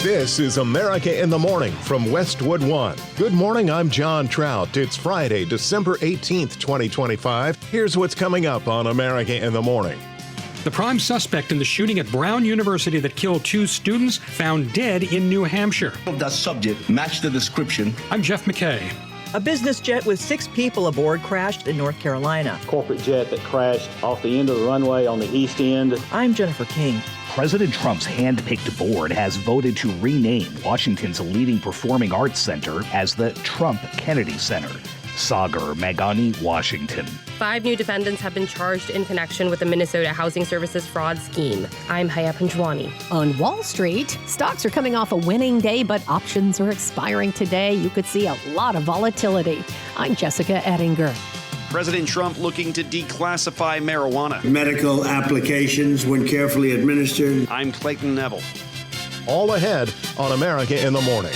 This is America in the Morning from Westwood One. Good morning, I'm John Trout. It's Friday, December 18th, 2025. Here's what's coming up on America in the Morning. The prime suspect in the shooting at Brown University that killed 2 students found dead in New Hampshire. That subject matched the description. I'm Jeff McKay. A business jet with 6 people aboard crashed in North Carolina. Corporate jet that crashed off the end of the runway on the east end. I'm Jennifer King. President Trump's hand-picked board has voted to rename Washington's leading performing arts center as the Trump Kennedy Center. Sagar Magani, Washington. 5 new defendants have been charged in connection with the Minnesota Housing Services fraud scheme. I'm Haya Panjwani. On Wall Street, stocks are coming off a winning day, but options are expiring today. You could see a lot of volatility. I'm Jessica Ettinger. President Trump looking to declassify marijuana. Medical applications, when carefully administered. I'm Clayton Neville. All ahead on America in the Morning.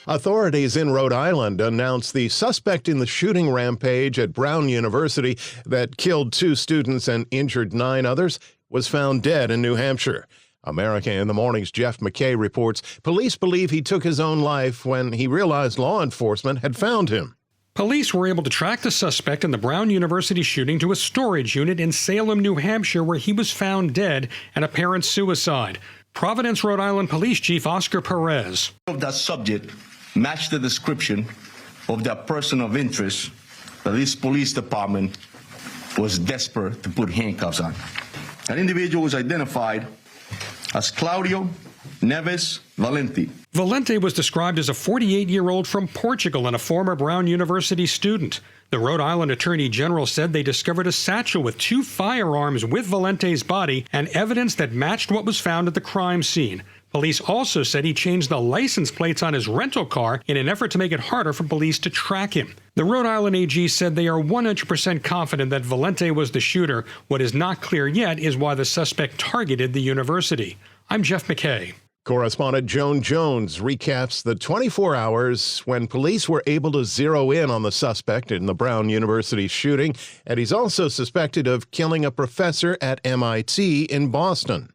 Authorities in Rhode Island announced the suspect in the shooting rampage at Brown University that killed 2 students and injured 9 others was found dead in New Hampshire. America in the Morning's Jeff McKay reports police believe he took his own life when he realized law enforcement had found him. Police were able to track the suspect in the Brown University shooting to a storage unit in Salem, New Hampshire, where he was found dead, an apparent suicide. Providence, Rhode Island Police Chief Oscar Perez. That subject matched the description of that person of interest that this police department was desperate to put handcuffs on. That individual was identified as Claudio Neves Valente. Valente was described as a 48-year-old from Portugal and a former Brown University student. The Rhode Island Attorney General said they discovered a satchel with 2 firearms with Valente's body and evidence that matched what was found at the crime scene. Police also said he changed the license plates on his rental car in an effort to make it harder for police to track him. The Rhode Island AG said they are 100% confident that Valente was the shooter. What is not clear yet is why the suspect targeted the university. I'm Jeff McKay. Correspondent Joan Jones recaps the 24 hours when police were able to zero in on the suspect in the Brown University shooting, and he's also suspected of killing a professor at MIT in Boston.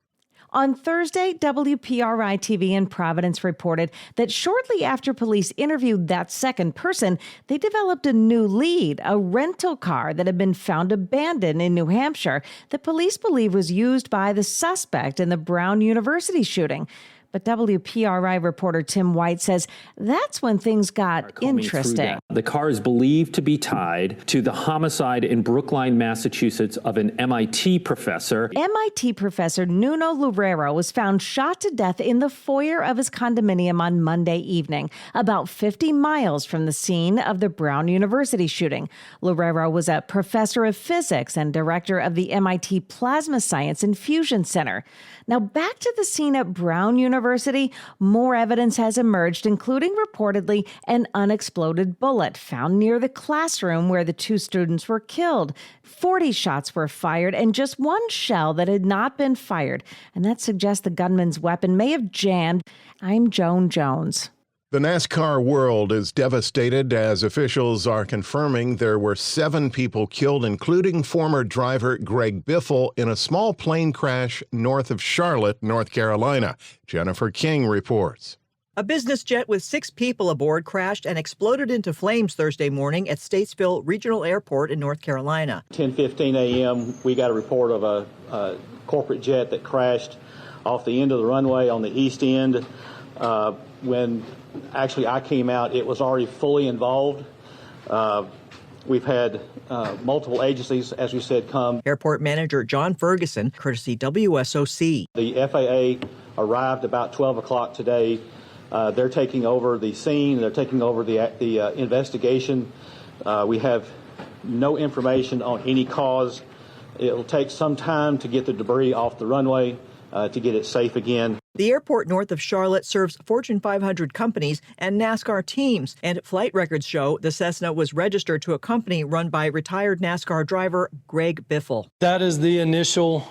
On Thursday, WPRI-TV in Providence reported that shortly after police interviewed that second person, they developed a new lead, a rental car that had been found abandoned in New Hampshire that police believe was used by the suspect in the Brown University shooting. But WPRI reporter Tim White says that's when things got interesting. The car is believed to be tied to the homicide in Brookline, Massachusetts of an MIT professor. MIT professor Nuno Loureiro was found shot to death in the foyer of his condominium on Monday evening, about 50 miles from the scene of the Brown University shooting. Loureiro was a professor of physics and director of the MIT Plasma Science and Fusion Center. Now, back to the scene at Brown University, more evidence has emerged, including reportedly an unexploded bullet found near the classroom where the 2 students were killed. 40 shots were fired and just 1 shell that had not been fired, and that suggests the gunman's weapon may have jammed. I'm Joan Jones. The NASCAR world is devastated as officials are confirming there were 7 people killed, including former driver Greg Biffle, in a small plane crash north of Charlotte, North Carolina. Jennifer King reports. A business jet with 6 people aboard crashed and exploded into flames Thursday morning at Statesville Regional Airport in North Carolina. 10:15 a.m., we got a report of a corporate jet that crashed off the end of the runway on the east end. When actually I came out, it was already fully involved. We've had multiple agencies, as we said, come. Airport manager John Ferguson, courtesy WSOC. The FAA arrived about 12 o'clock today. They're taking over the scene. They're taking over the investigation. We have no information on any cause. It'll take some time to get the debris off the runway to get it safe again. The airport north of Charlotte serves Fortune 500 companies and NASCAR teams, and flight records show the Cessna was registered to a company run by retired NASCAR driver Greg Biffle. That is the initial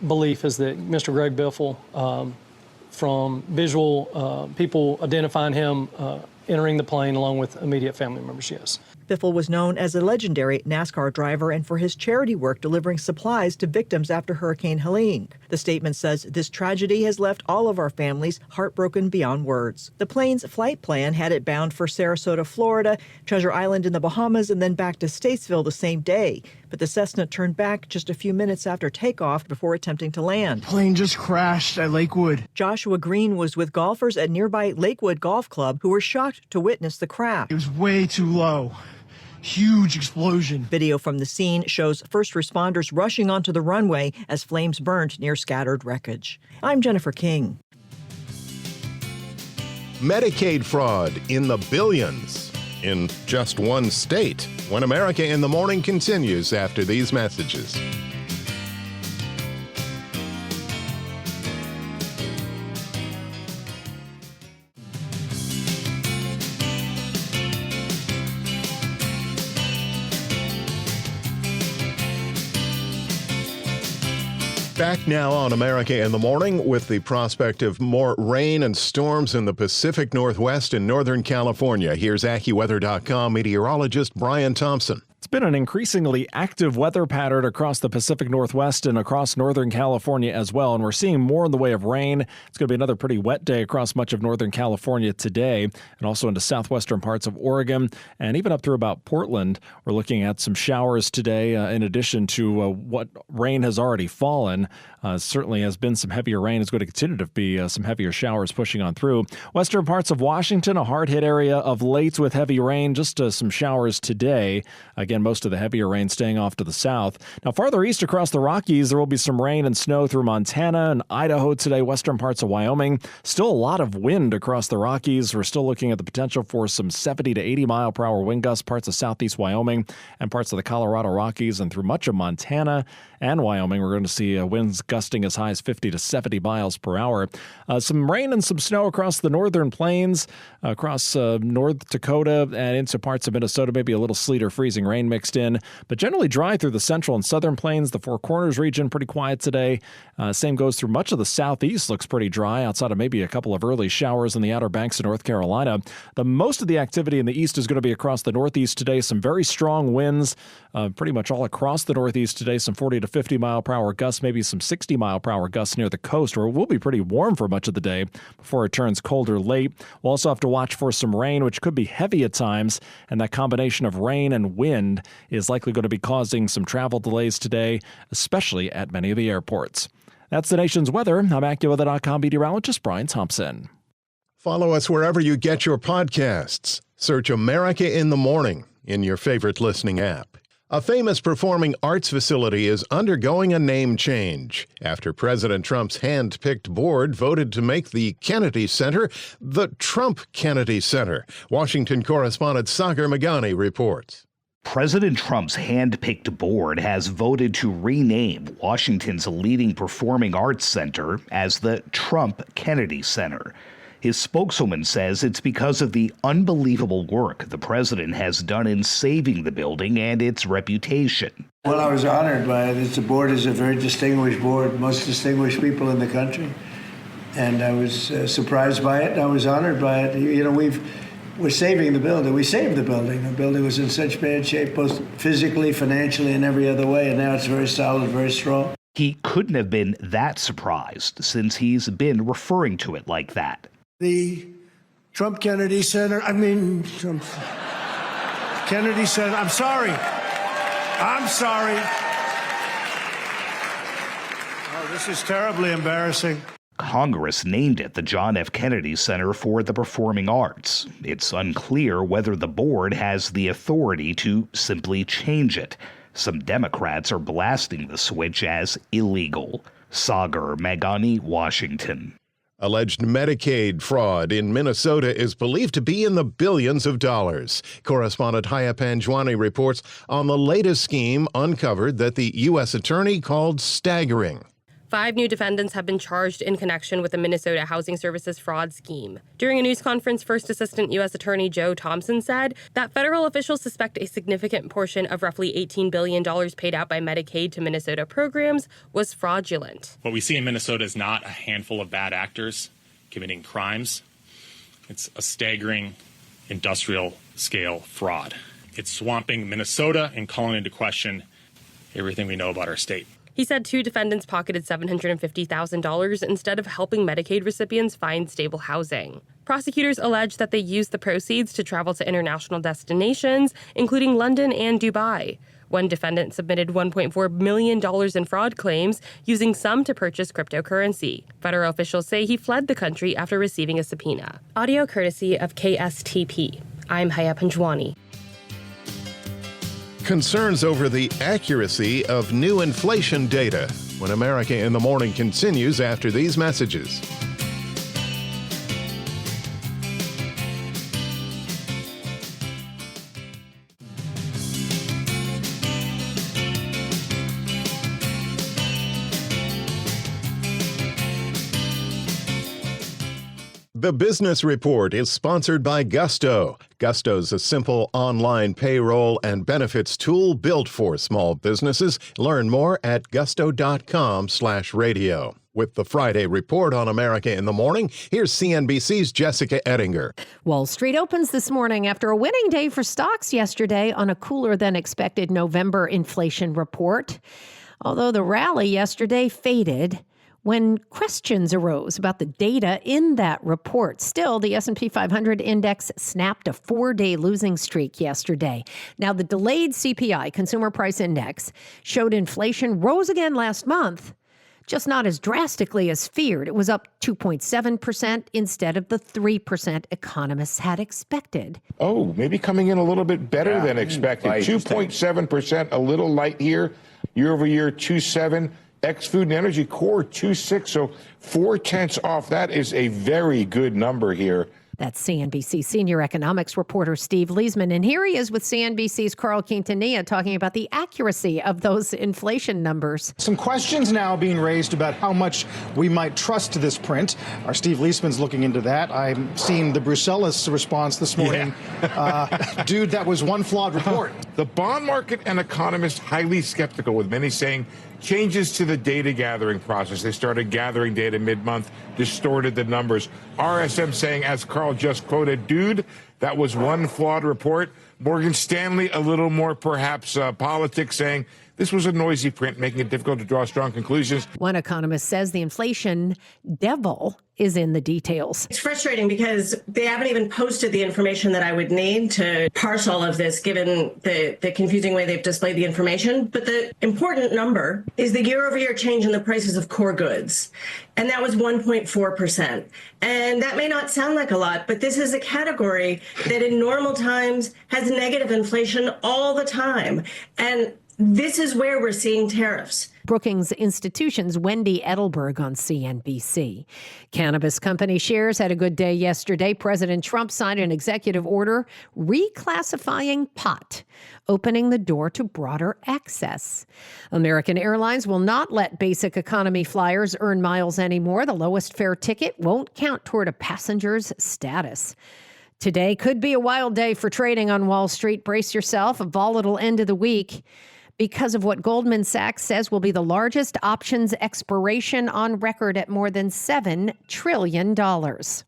belief, is that Mr. Greg Biffle, from visual people identifying him entering the plane along with immediate family members, yes. Biffle was known as a legendary NASCAR driver and for his charity work delivering supplies to victims after Hurricane Helene. The statement says this tragedy has left all of our families heartbroken beyond words. The plane's flight plan had it bound for Sarasota, Florida, Treasure Island in the Bahamas, and then back to Statesville the same day. But the Cessna turned back just a few minutes after takeoff before attempting to land. Plane just crashed at Lakewood. Joshua Green was with golfers at nearby Lakewood Golf Club who were shocked to witness the crash. It was way too low. Huge explosion. Video from the scene shows first responders rushing onto the runway as flames burned near scattered wreckage. I'm Jennifer King. Medicaid fraud in the billions in just one state. When America in the Morning continues after these messages. Back now on America in the Morning with the prospect of more rain and storms in the Pacific Northwest and Northern California. Here's AccuWeather.com meteorologist Brian Thompson. It's been an increasingly active weather pattern across the Pacific Northwest and across Northern California as well, and we're seeing more in the way of rain. It's going to be another pretty wet day across much of Northern California today, and also into southwestern parts of Oregon, and even up through about Portland. We're looking at some showers today in addition to what rain has already fallen. Certainly has been some heavier rain. It's going to continue to be some heavier showers pushing on through. Western parts of Washington, a hard-hit area of late with heavy rain, just some showers today. Again, most of the heavier rain staying off to the south. Now, farther east across the Rockies, there will be some rain and snow through Montana and Idaho today, western parts of Wyoming. Still a lot of wind across the Rockies. We're still looking at the potential for some 70 to 80 mile per hour wind gusts, parts of southeast Wyoming and parts of the Colorado Rockies, and through much of Montana and Wyoming, we're going to see winds gusting as high as 50 to 70 miles per hour. Some rain and some snow across the northern plains, across North Dakota and into parts of Minnesota, maybe a little sleet or freezing rain mixed in, but generally dry through the central and southern plains. The Four Corners region, pretty quiet today. Same goes through much of the southeast, looks pretty dry outside of maybe a couple of early showers in the Outer Banks of North Carolina. Most of the activity in the east is going to be across the northeast today. Some very strong winds pretty much all across the northeast today, some 40 to 50 mile per hour gusts, maybe some 60 mile per hour gusts near the coast, where it will be pretty warm for much of the day before it turns colder late. We'll also have to watch for some rain, which could be heavy at times, and that combination of rain and wind is likely going to be causing some travel delays today, especially at many of the airports. That's the nation's weather. I'm AccuWeather.com meteorologist Brian Thompson. Follow us wherever you get your podcasts. Search America in the Morning in your favorite listening app. A famous performing arts facility is undergoing a name change after President Trump's hand-picked board voted to make the Kennedy Center the Trump Kennedy Center. Washington correspondent Sagar Meghani reports. President Trump's hand-picked board has voted to rename Washington's leading performing arts center as the Trump Kennedy Center. His spokeswoman says it's because of the unbelievable work the president has done in saving the building and its reputation. Well, I was honored by it. The board is a very distinguished board, most distinguished people in the country. And I was surprised by it. I was honored by it. You know, we're saving the building. We saved the building. The building was in such bad shape, both physically, financially, and every other way. And now it's very solid, very strong. He couldn't have been that surprised since he's been referring to it like that. The Trump Kennedy Center, Kennedy Center, I'm sorry. Oh, this is terribly embarrassing. Congress named it the John F. Kennedy Center for the Performing Arts. It's unclear whether the board has the authority to simply change it. Some Democrats are blasting the switch as illegal. Sagar Meghani, Washington. Alleged Medicaid fraud in Minnesota is believed to be in the billions of dollars. Correspondent Haya Panjwani reports on the latest scheme uncovered that the U.S. attorney called staggering. 5 new defendants have been charged in connection with the Minnesota Housing Services fraud scheme. During a news conference, First Assistant U.S. Attorney Joe Thompson said that federal officials suspect a significant portion of roughly $18 billion paid out by Medicaid to Minnesota programs was fraudulent. What we see in Minnesota is not a handful of bad actors committing crimes. It's a staggering industrial-scale fraud. It's swamping Minnesota and calling into question everything we know about our state. He said 2 defendants pocketed $750,000 instead of helping Medicaid recipients find stable housing. Prosecutors allege that they used the proceeds to travel to international destinations, including London and Dubai. One defendant submitted $1.4 million in fraud claims, using some to purchase cryptocurrency. Federal officials say he fled the country after receiving a subpoena. Audio courtesy of KSTP. I'm Haya Panjwani. Concerns over the accuracy of new inflation data when America in the Morning continues after these messages. The Business Report is sponsored by Gusto. Gusto's a simple online payroll and benefits tool built for small businesses. Learn more at gusto.com/radio. With the Friday Report on America in the Morning, here's CNBC's Jessica Ettinger. Wall Street opens this morning after a winning day for stocks yesterday on a cooler than expected November inflation report. Although the rally yesterday faded when questions arose about the data in that report. Still, the S&P 500 index snapped a 4-day losing streak yesterday. Now, the delayed CPI, Consumer Price Index, showed inflation rose again last month, just not as drastically as feared. It was up 2.7% instead of the 3% economists had expected. Oh, maybe coming in a little bit better than expected. 2.7%, a little light here. Year over year, 2.7%. Ex-food and energy core 2.6, so 0.4 off. That is a very good number here. That's CNBC senior economics reporter Steve Leisman. And here he is with CNBC's Carl Quintanilla talking about the accuracy of those inflation numbers. Some questions now being raised about how much we might trust this print. Our Steve Leisman's looking into that. I'm seeing the Brussels response this morning. Dude, that was one flawed report. The bond market and economists highly skeptical, with many saying changes to the data gathering process. They started gathering data mid-month, distorted the numbers. RSM saying, as Carl just quoted, dude, that was one flawed report. Morgan Stanley, a little more perhaps politics, saying this was a noisy print, making it difficult to draw strong conclusions. One economist says the inflation devil is in the details. It's frustrating because they haven't even posted the information that I would need to parse all of this, given the confusing way they've displayed the information. But the important number is the year-over-year change in the prices of core goods. And that was 1.4%. And that may not sound like a lot, but this is a category that in normal times has negative inflation all the time. And this is where we're seeing tariffs. Brookings Institution's Wendy Edelberg on CNBC. Cannabis company shares had a good day yesterday. President Trump signed an executive order reclassifying pot, opening the door to broader access. American Airlines will not let basic economy flyers earn miles anymore. The lowest fare ticket won't count toward a passenger's status. Today could be a wild day for trading on Wall Street. Brace yourself, a volatile end of the week, because of what Goldman Sachs says will be the largest options expiration on record at more than $7 trillion.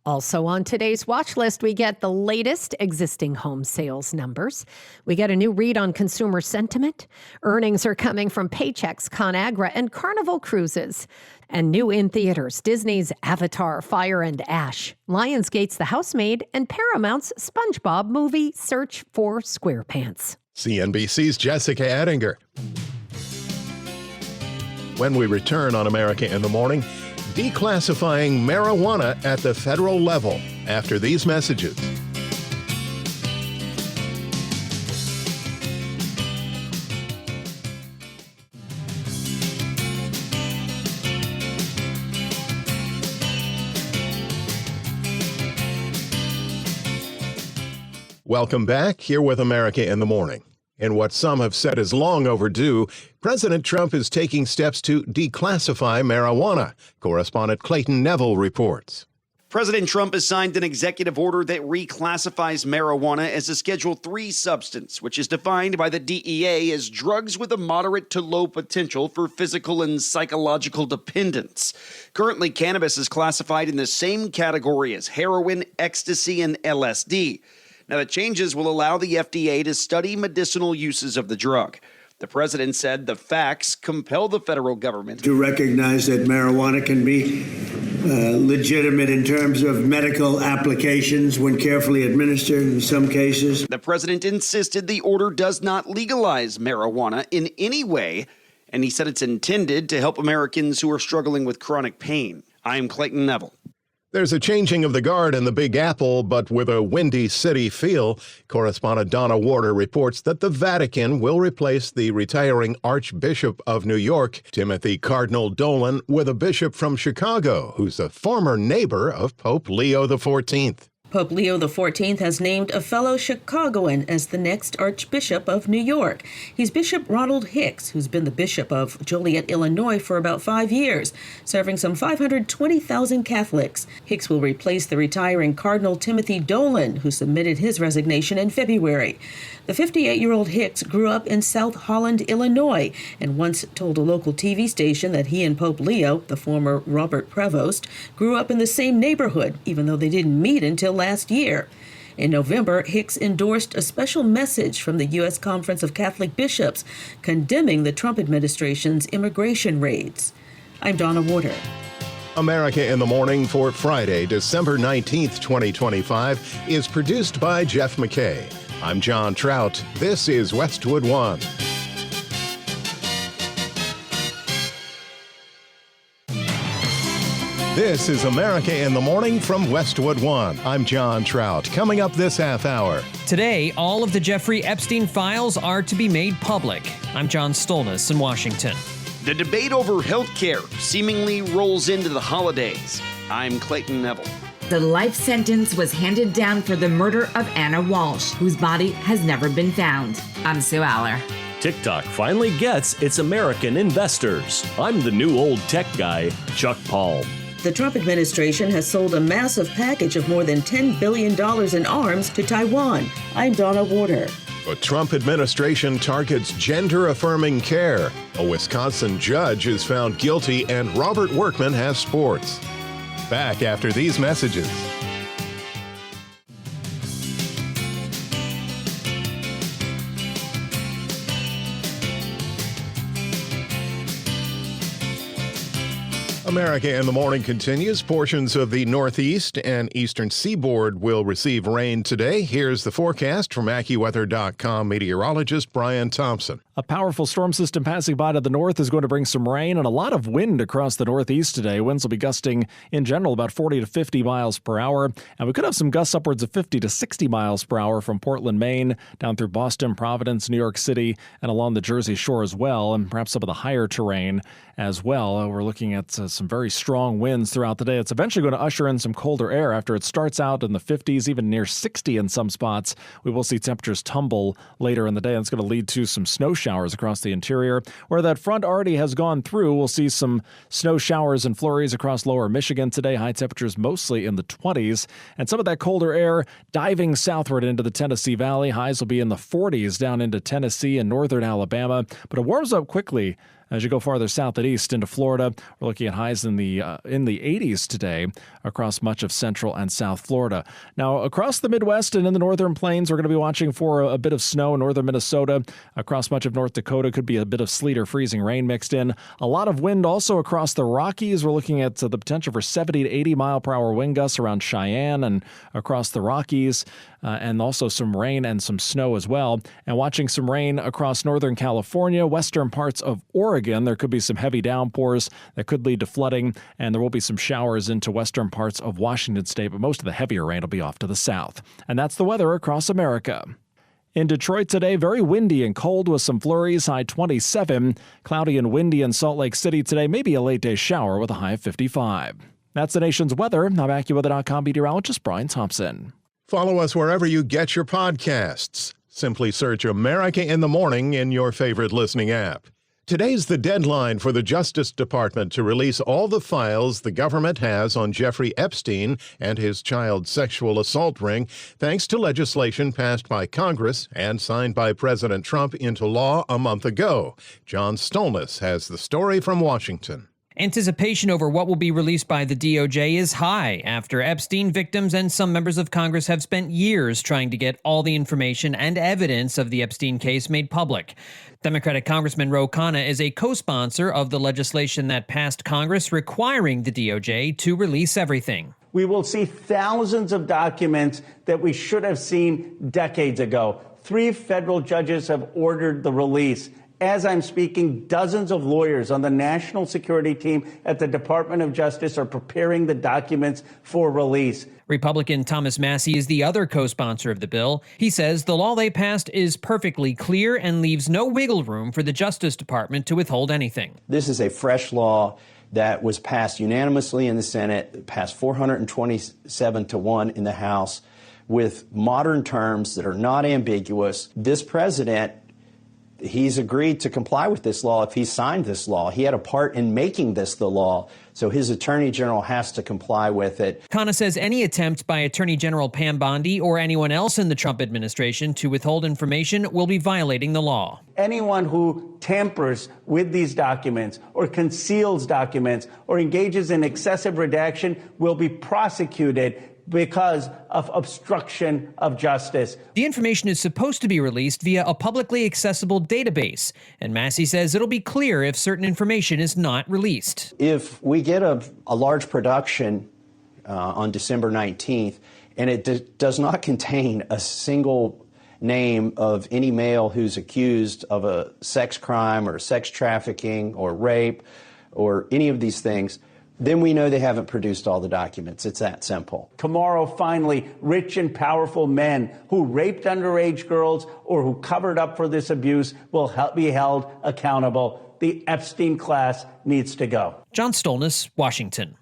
Also on today's watch list, we get the latest existing home sales numbers. We get a new read on consumer sentiment. Earnings are coming from Paychex, ConAgra, and Carnival Cruises. And new in theaters, Disney's Avatar, Fire and Ash, Lionsgate's The Housemaid, and Paramount's SpongeBob movie Search for SquarePants. CNBC's Jessica Ettinger. When we return on America in the Morning, declassifying marijuana at the federal level after these messages. Welcome back, here with America in the Morning. In what some have said is long overdue, President Trump is taking steps to declassify marijuana. Correspondent Clayton Neville reports. President Trump has signed an executive order that reclassifies marijuana as a Schedule III substance, which is defined by the DEA as drugs with a moderate to low potential for physical and psychological dependence. Currently, cannabis is classified in the same category as heroin, ecstasy, and LSD. Now, the changes will allow the FDA to study medicinal uses of the drug. The president said the facts compel the federal government to recognize that marijuana can be legitimate in terms of medical applications when carefully administered in some cases. The president insisted the order does not legalize marijuana in any way, and he said it's intended to help Americans who are struggling with chronic pain. I'm Clayton Neville. There's a changing of the guard in the Big Apple, but with a Windy City feel. Correspondent Donna Warder reports that the Vatican will replace the retiring Archbishop of New York, Timothy Cardinal Dolan, with a bishop from Chicago, who's a former neighbor of Pope Leo XIV. Pope Leo XIV has named a fellow Chicagoan as the next Archbishop of New York. He's Bishop Ronald Hicks, who's been the Bishop of Joliet, Illinois for about 5 years, serving some 520,000 Catholics. Hicks will replace the retiring Cardinal Timothy Dolan, who submitted his resignation in February. The 58-year-old Hicks grew up in South Holland, Illinois, and once told a local TV station that he and Pope Leo, the former Robert Prevost, grew up in the same neighborhood, even though they didn't meet until last year. In November, Hicks endorsed a special message from the U.S. Conference of Catholic Bishops condemning the Trump administration's immigration raids. I'm Donna Warder. America in the Morning for Friday, December 19th, 2025, is produced by Jeff McKay. I'm John Trout. This is Westwood One. This is America in the Morning from Westwood One. I'm John Trout. Coming up this half hour. Today, all of the Jeffrey Epstein files are to be made public. I'm John Stolnis in Washington. The debate over health care seemingly rolls into the holidays. I'm Clayton Neville. The life sentence was handed down for the murder of Anna Walsh, whose body has never been found. I'm Sue Aller. TikTok finally gets its American investors. I'm the new old tech guy, Chuck Paul. The Trump administration has sold a massive package of more than $10 billion in arms to Taiwan. I'm Donna Warder. The Trump administration targets gender-affirming care. A Wisconsin judge is found guilty, and Robert Workman has sports. Back after these messages. America in the Morning continues. Portions of the Northeast and Eastern Seaboard will receive rain today. Here's the forecast from AccuWeather.com meteorologist Brian Thompson. A powerful storm system passing by to the north is going to bring some rain and a lot of wind across the Northeast today. Winds will be gusting in general about 40 to 50 miles per hour. And we could have some gusts upwards of 50 to 60 miles per hour from Portland, Maine, down through Boston, Providence, New York City, and along the Jersey Shore as well, and perhaps some of the higher terrain as well. We're looking at some very strong winds throughout the day. It's eventually going to usher in some colder air after it starts out in the 50s, even near 60 in some spots. We will see temperatures tumble later in the day, and it's going to lead to some snow showers across the interior. Where that front already has gone through, we'll see some snow showers and flurries across lower Michigan today. High temperatures mostly in the 20s, and some of that colder air diving southward into the Tennessee Valley. Highs will be in the 40s down into Tennessee and northern Alabama, but it warms up quickly as you go farther south and east into Florida. We're looking at highs in the 80s today across much of central and south Florida. Now, across the Midwest and in the northern plains, we're going to be watching for a bit of snow in northern Minnesota. Across much of North Dakota, could be a bit of sleet or freezing rain mixed in. A lot of wind also across the Rockies. We're looking at the potential for 70 to 80 mile per hour wind gusts around Cheyenne and across the Rockies. And also some rain and some snow as well. And watching some rain across Northern California, western parts of Oregon. There could be some heavy downpours that could lead to flooding, and there will be some showers into western parts of Washington state, but most of the heavier rain will be off to the south. And that's the weather across America. In Detroit today, very windy and cold with some flurries, high 27. Cloudy and windy in Salt Lake City today, maybe a late day shower with a high of 55. That's the nation's weather. I'm AccuWeather.com meteorologist Brian Thompson. Follow us wherever you get your podcasts. Simply search America in the Morning in your favorite listening app. Today's the deadline for the Justice Department to release all the files the government has on Jeffrey Epstein and his child sexual assault ring, thanks to legislation passed by Congress and signed by President Trump into law a month ago. John Stolnis has the story from Washington. Anticipation over what will be released by the DOJ is high after Epstein victims and some members of Congress have spent years trying to get all the information and evidence of the Epstein case made public. Democratic Congressman Ro Khanna is a co-sponsor of the legislation that passed Congress requiring the DOJ to release everything. We will see thousands of documents that we should have seen decades ago. 3 federal judges have ordered the release. As I'm speaking, dozens of lawyers on the national security team at the Department of Justice are preparing the documents for release. Republican Thomas Massie is the other co-sponsor of the bill. He says the law they passed is perfectly clear and leaves no wiggle room for the Justice Department to withhold anything. This is a fresh law that was passed unanimously in the Senate, passed 427-1 in the House, with modern terms that are not ambiguous. This president, he's agreed to comply with this law if he signed this law. He had a part in making this the law, so his attorney general has to comply with it. Khanna says any attempt by Attorney General Pam Bondi or anyone else in the Trump administration to withhold information will be violating the law. Anyone who tampers with these documents or conceals documents or engages in excessive redaction will be prosecuted because of obstruction of justice. The information is supposed to be released via a publicly accessible database, and Massie says it'll be clear if certain information is not released. If we get a large production on December 19th, and it does not contain a single name of any male who's accused of a sex crime or sex trafficking or rape or any of these things, then we know they haven't produced all the documents. It's that simple. Tomorrow, finally, rich and powerful men who raped underage girls or who covered up for this abuse will be held accountable. The Epstein class needs to go. John Stolnis, Washington.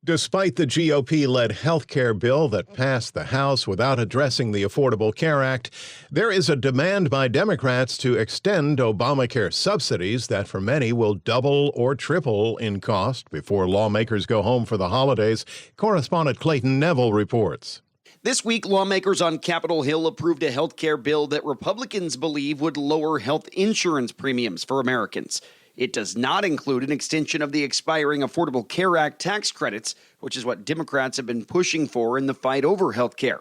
Despite the GOP-led health care bill that passed the House without addressing the Affordable Care Act, there is a demand by Democrats to extend Obamacare subsidies that for many will double or triple in cost before lawmakers go home for the holidays. Correspondent Clayton Neville reports. This week, lawmakers on Capitol Hill approved a health care bill that Republicans believe would lower health insurance premiums for Americans. It does not include an extension of the expiring Affordable Care Act tax credits, which is what Democrats have been pushing for in the fight over health care.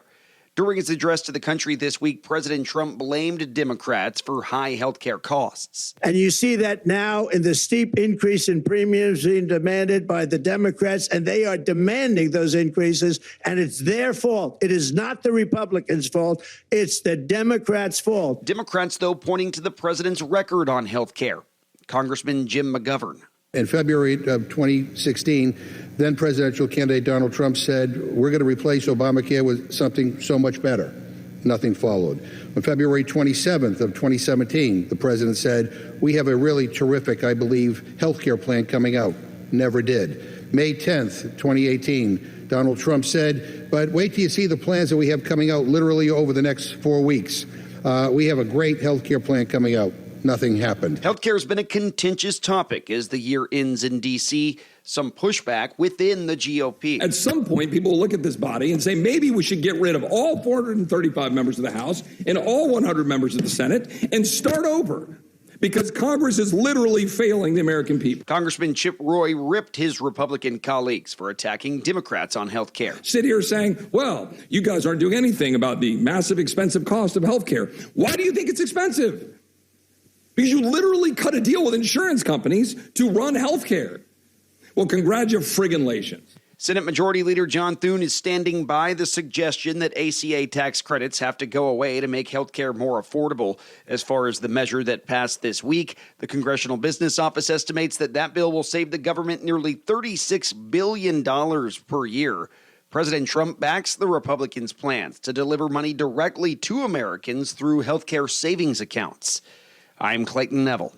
During his address to the country this week, President Trump blamed Democrats for high health care costs. And you see that now in the steep increase in premiums being demanded by the Democrats, and they are demanding those increases, and it's their fault. It is not the Republicans' fault. It's the Democrats' fault. Democrats, though, pointing to the president's record on health care. Congressman Jim McGovern. In February of 2016, then presidential candidate Donald Trump said, we're going to replace Obamacare with something so much better. Nothing followed. On February 27th of 2017, the president said, we have a really terrific, I believe, health care plan coming out. Never did. May 10th, 2018, Donald Trump said, but wait till you see the plans that we have coming out literally over the next 4 weeks. We have a great health care plan coming out. Nothing happened. Healthcare has been a contentious topic as the year ends in D.C., some pushback within the GOP. At some point, people will look at this body and say, maybe we should get rid of all 435 members of the House and all 100 members of the Senate and start over, because Congress is literally failing the American people. Congressman Chip Roy ripped his Republican colleagues for attacking Democrats on health care. Sit here saying, well, you guys aren't doing anything about the massive expensive cost of health care. Why do you think it's expensive? Because you literally cut a deal with insurance companies to run health care. Well, congratulations. Senate Majority Leader John Thune is standing by the suggestion that ACA tax credits have to go away to make health care more affordable. As far as the measure that passed this week, the Congressional Business Office estimates that bill will save the government nearly $36 billion per year. President Trump backs the Republicans' plans to deliver money directly to Americans through health care savings accounts. I'm Clayton Neville.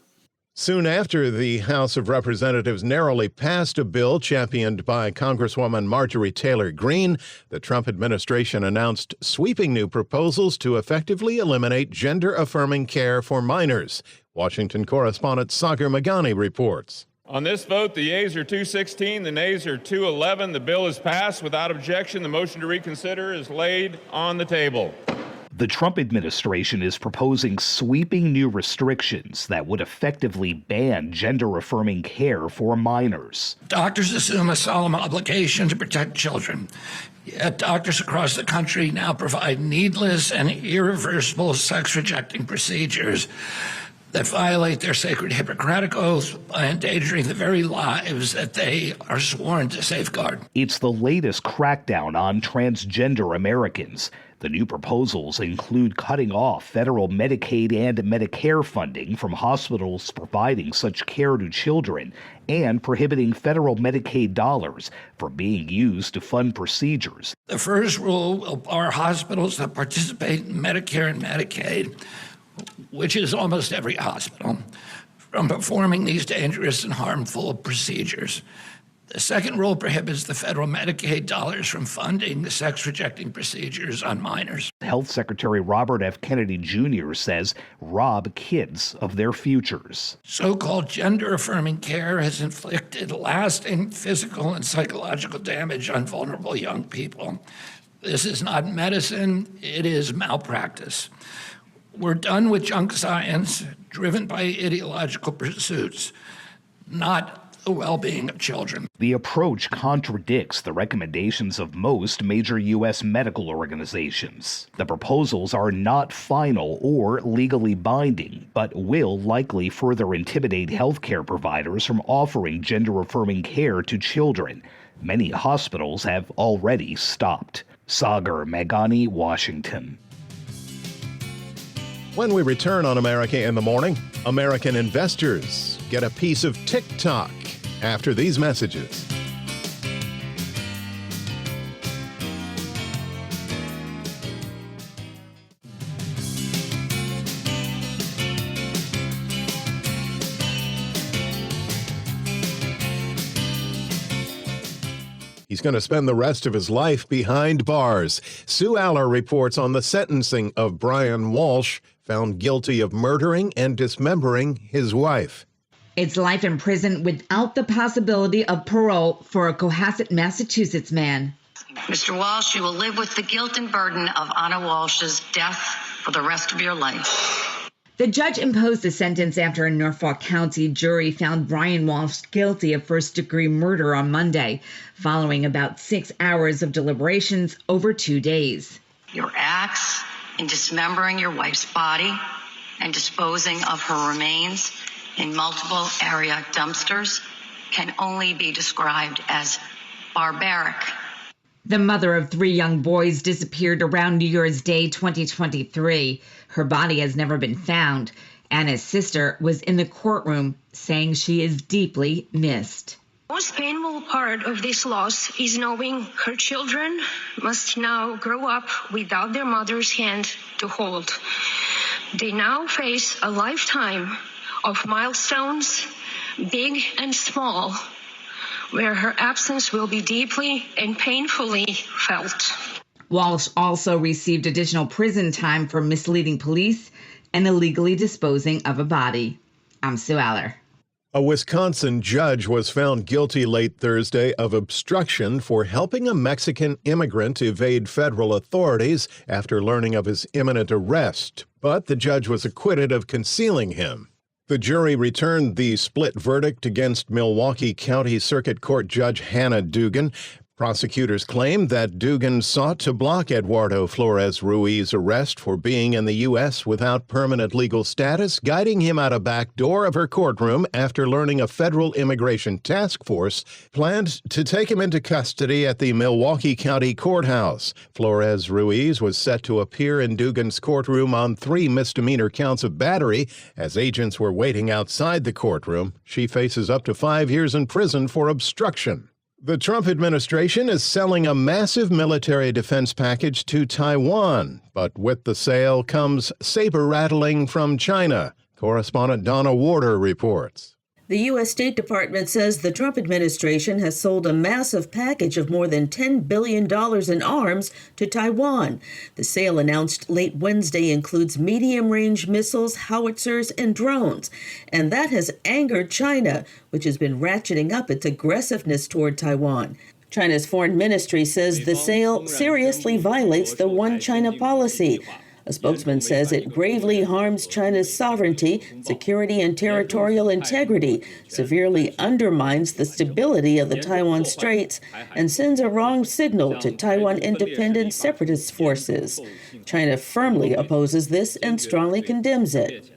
Soon after the House of Representatives narrowly passed a bill championed by Congresswoman Marjorie Taylor Greene, the Trump administration announced sweeping new proposals to effectively eliminate gender-affirming care for minors. Washington correspondent Sagar Magani reports. On this vote, the yeas are 216, the nays are 211. The bill is passed without objection. The motion to reconsider is laid on the table. The Trump administration is proposing sweeping new restrictions that would effectively ban gender-affirming care for minors. Doctors assume a solemn obligation to protect children. Yet doctors across the country now provide needless and irreversible sex-rejecting procedures that violate their sacred Hippocratic oath by endangering the very lives that they are sworn to safeguard. It's the latest crackdown on transgender Americans. The new proposals include cutting off federal Medicaid and Medicare funding from hospitals providing such care to children and prohibiting federal Medicaid dollars from being used to fund procedures. The first rule will bar hospitals that participate in Medicare and Medicaid, which is almost every hospital, from performing these dangerous and harmful procedures. The second rule prohibits the federal Medicaid dollars from funding the sex-rejecting procedures on minors. Health Secretary Robert F. Kennedy Jr. says rob kids of their futures. So-called gender-affirming care has inflicted lasting physical and psychological damage on vulnerable young people. This is not medicine, it is malpractice. We're done with junk science driven by ideological pursuits, not the well-being of children. The approach contradicts the recommendations of most major U.S. medical organizations. The proposals are not final or legally binding, but will likely further intimidate healthcare providers from offering gender-affirming care to children. Many hospitals have already stopped. Sagar Meghani, Washington. When we return on America in the Morning, American investors get a piece of TikTok after these messages. He's going to spend the rest of his life behind bars. Sue Aller reports on the sentencing of Brian Walsh, found guilty of murdering and dismembering his wife. It's life in prison without the possibility of parole for a Cohasset, Massachusetts man. Mr. Walsh, you will live with the guilt and burden of Anna Walsh's death for the rest of your life. The judge imposed a sentence after a Norfolk County jury found Brian Walsh guilty of first-degree murder on Monday, following about 6 hours of deliberations over 2 days. Your acts in dismembering your wife's body and disposing of her remains in multiple area dumpsters can only be described as barbaric. The mother of 3 young boys disappeared around New Year's Day 2023. Her body has never been found. Anna's sister was in the courtroom saying she is deeply missed. The most painful part of this loss is knowing her children must now grow up without their mother's hand to hold. They now face a lifetime of milestones, big and small, where her absence will be deeply and painfully felt. Walsh also received additional prison time for misleading police and illegally disposing of a body. I'm Sue Aller. A Wisconsin judge was found guilty late Thursday of obstruction for helping a Mexican immigrant evade federal authorities after learning of his imminent arrest, but the judge was acquitted of concealing him. The jury returned the split verdict against Milwaukee County Circuit Court Judge Hannah Dugan. Prosecutors claimed that Dugan sought to block Eduardo Flores Ruiz's arrest for being in the U.S. without permanent legal status, guiding him out a back door of her courtroom after learning a federal immigration task force planned to take him into custody at the Milwaukee County Courthouse. Flores Ruiz was set to appear in Dugan's courtroom on 3 misdemeanor counts of battery. As agents were waiting outside the courtroom, she faces up to 5 years in prison for obstruction. The Trump administration is selling a massive military defense package to Taiwan, but with the sale comes saber-rattling from China. Correspondent Donna Warder reports. The U.S. State Department says the Trump administration has sold a massive package of more than $10 billion in arms to Taiwan. The sale announced late Wednesday includes medium-range missiles, howitzers, and drones. And that has angered China, which has been ratcheting up its aggressiveness toward Taiwan. China's foreign ministry says the sale seriously violates the One China policy, A spokesman says it gravely harms China's sovereignty, security, and territorial integrity, severely undermines the stability of the Taiwan Straits, and sends a wrong signal to Taiwan independent separatist forces. China firmly opposes this and strongly condemns it.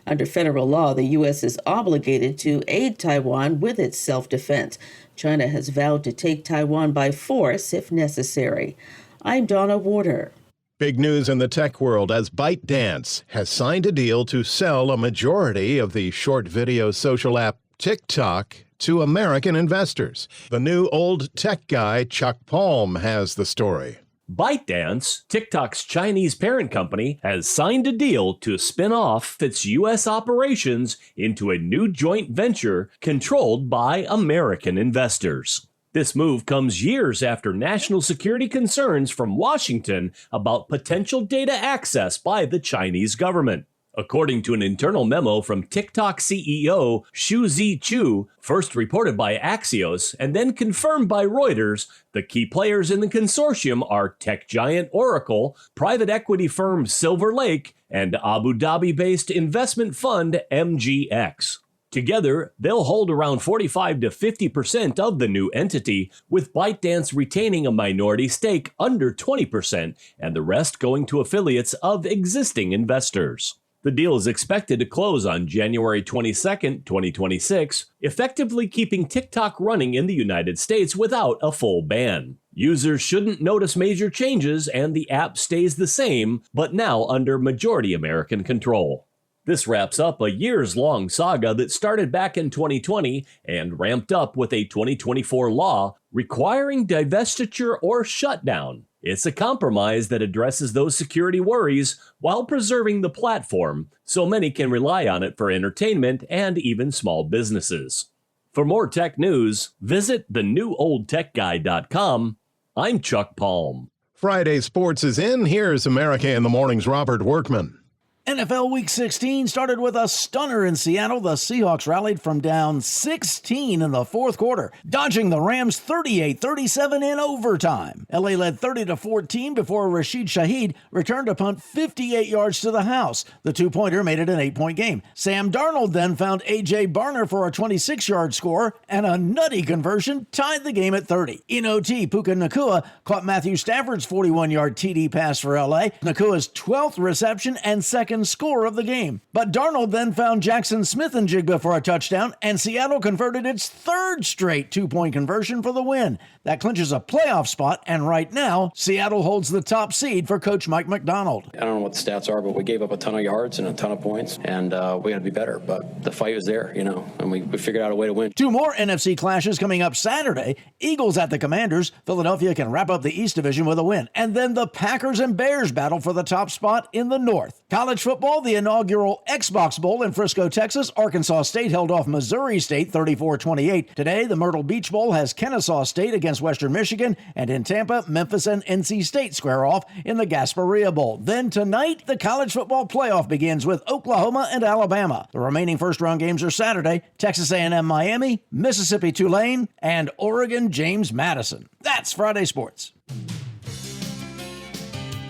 Under federal law, the U.S. is obligated to aid Taiwan with its self-defense. China has vowed to take Taiwan by force if necessary. I'm Donna Warder. Big news in the tech world as ByteDance has signed a deal to sell a majority of the short video social app TikTok to American investors. The new old tech guy, Chuck Palm, has the story. ByteDance, TikTok's Chinese parent company, has signed a deal to spin off its U.S. operations into a new joint venture controlled by American investors. This move comes years after national security concerns from Washington about potential data access by the Chinese government. According to an internal memo from TikTok CEO Xu Zichu, first reported by Axios and then confirmed by Reuters, the key players in the consortium are tech giant Oracle, private equity firm Silver Lake, and Abu Dhabi-based investment fund MGX. Together, they'll hold around 45 to 50% of the new entity, with ByteDance retaining a minority stake under 20% and the rest going to affiliates of existing investors. The deal is expected to close on January 22, 2026, effectively keeping TikTok running in the United States without a full ban. Users shouldn't notice major changes and the app stays the same, but now under majority American control. This wraps up a years-long saga that started back in 2020 and ramped up with a 2024 law requiring divestiture or shutdown. It's a compromise that addresses those security worries while preserving the platform so many can rely on it for entertainment and even small businesses. For more tech news, visit thenewOldTechGuy.com. I'm Chuck Palm. Friday Sports is in. Here's America in the Morning's Robert Workman. NFL Week 16 started with a stunner in Seattle. The Seahawks rallied from down 16 in the fourth quarter, dodging the Rams 38-37 in overtime. LA led 30-14 before Rashid Shaheed returned a punt 58 yards to the house. The two-pointer made it an 8-point game. Sam Darnold then found A.J. Barner for a 26-yard score, and a nutty conversion tied the game at 30. In OT, Puka Nacua caught Matthew Stafford's 41-yard TD pass for LA, Nacua's 12th reception and second score of the game. But Darnold then found Jackson Smith-Njigba for a touchdown, and Seattle converted its third straight two-point conversion for the win. That clinches a playoff spot, and right now, Seattle holds the top seed for Coach Mike McDonald. I don't know what the stats are, but we gave up a ton of yards and a ton of points, and we got to be better. But the fight was there, and we figured out a way to win. Two more NFC clashes coming up Saturday. Eagles at the Commanders. Philadelphia can wrap up the East Division with a win. And then the Packers and Bears battle for the top spot in the North. College football, the inaugural Xbox Bowl in Frisco, Texas. Arkansas State held off Missouri State 34-28. Today, the Myrtle Beach Bowl has Kennesaw State against Western Michigan, and in Tampa, Memphis and NC State square off in the Gasparilla Bowl. Then tonight, the college football playoff begins with Oklahoma and Alabama. The remaining first-round games are Saturday: Texas A&M Miami, Mississippi Tulane, and Oregon James Madison. That's Friday Sports.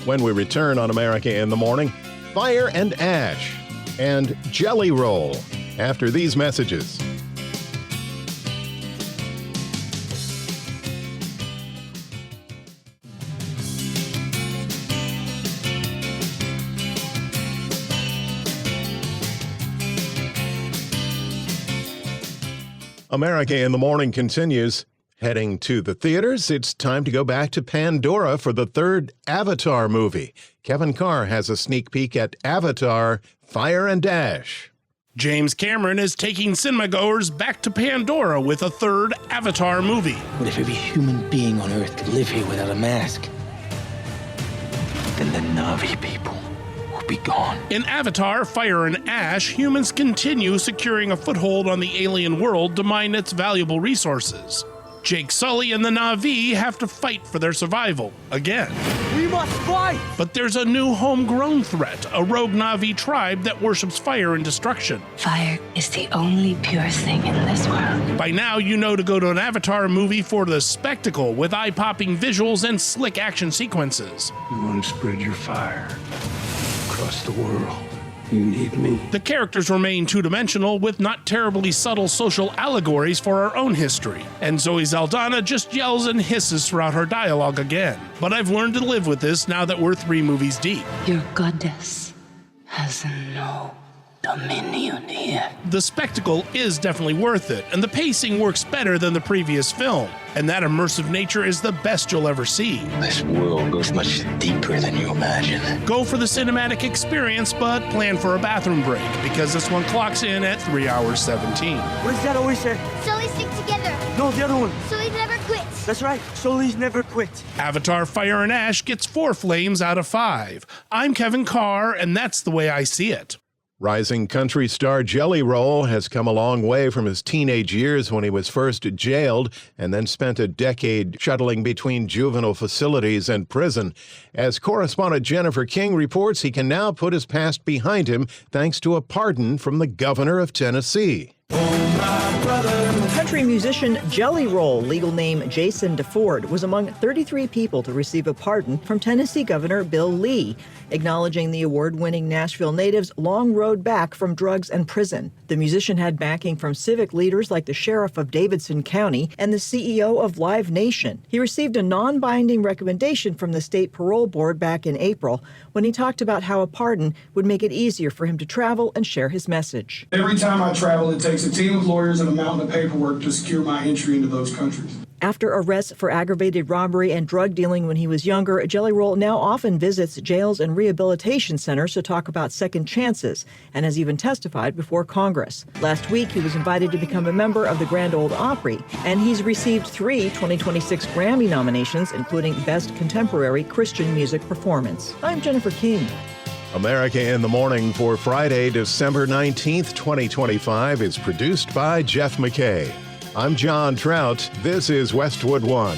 When we return on America in the Morning, Fire and Ash and Jelly Roll after these messages. America in the Morning continues. Heading to the theaters, it's time to go back to Pandora for the third Avatar movie. Kevin Carr has a sneak peek at Avatar: Fire and Ash. James Cameron is taking cinemagoers back to Pandora with a third Avatar movie. What if every human being on Earth could live here without a mask? Then the Na'vi people will be gone. In Avatar: Fire and Ash, humans continue securing a foothold on the alien world to mine its valuable resources. Jake Sully and the Na'vi have to fight for their survival again. We must fight! But there's a new homegrown threat, a rogue Na'vi tribe that worships fire and destruction. Fire is the only pure thing in this world. By now, you know to go to an Avatar movie for the spectacle with eye-popping visuals and slick action sequences. You want to spread your fire. across the world. You need me. The characters remain two-dimensional with not terribly subtle social allegories for our own history. And Zoe Saldana just yells and hisses throughout her dialogue again. But I've learned to live with this now that we're 3 movies deep. Your goddess has no dominion here. The spectacle is definitely worth it, and the pacing works better than the previous film. And that immersive nature is the best you'll ever see. This world goes much deeper than you imagine. Go for the cinematic experience, but plan for a bathroom break, because this one clocks in at 3 hours 17. What does that always say? Sully stick together. No, the other one. Sully never quits. That's right. Sully's never quit. Avatar Fire and Ash gets 4 flames out of 5. I'm Kevin Carr, and that's the way I see it. Rising country star Jelly Roll has come a long way from his teenage years when he was first jailed and then spent a decade shuttling between juvenile facilities and prison. As correspondent Jennifer King reports, he can now put his past behind him thanks to a pardon from the governor of Tennessee. Country musician Jelly Roll, legal name Jason DeFord, was among 33 people to receive a pardon from Tennessee Governor Bill Lee, acknowledging the award-winning Nashville native's long road back from drugs and prison. The musician had backing from civic leaders like the sheriff of Davidson County and the CEO of Live Nation. He received a non-binding recommendation from the state parole board back in April when he talked about how a pardon would make it easier for him to travel and share his message. Every time I travel, it takes a team of lawyers and a mountain of paperwork to secure my entry into those countries. After arrests for aggravated robbery and drug dealing when he was younger, Jelly Roll now often visits jails and rehabilitation centers to talk about second chances and has even testified before Congress. Last week, he was invited to become a member of the Grand Ole Opry, and he's received 3 2026 Grammy nominations, including Best Contemporary Christian Music Performance. I'm Jennifer King. America in the Morning for Friday, December 19th, 2025 is produced by Jeff McKay. I'm John Trout. This is Westwood One.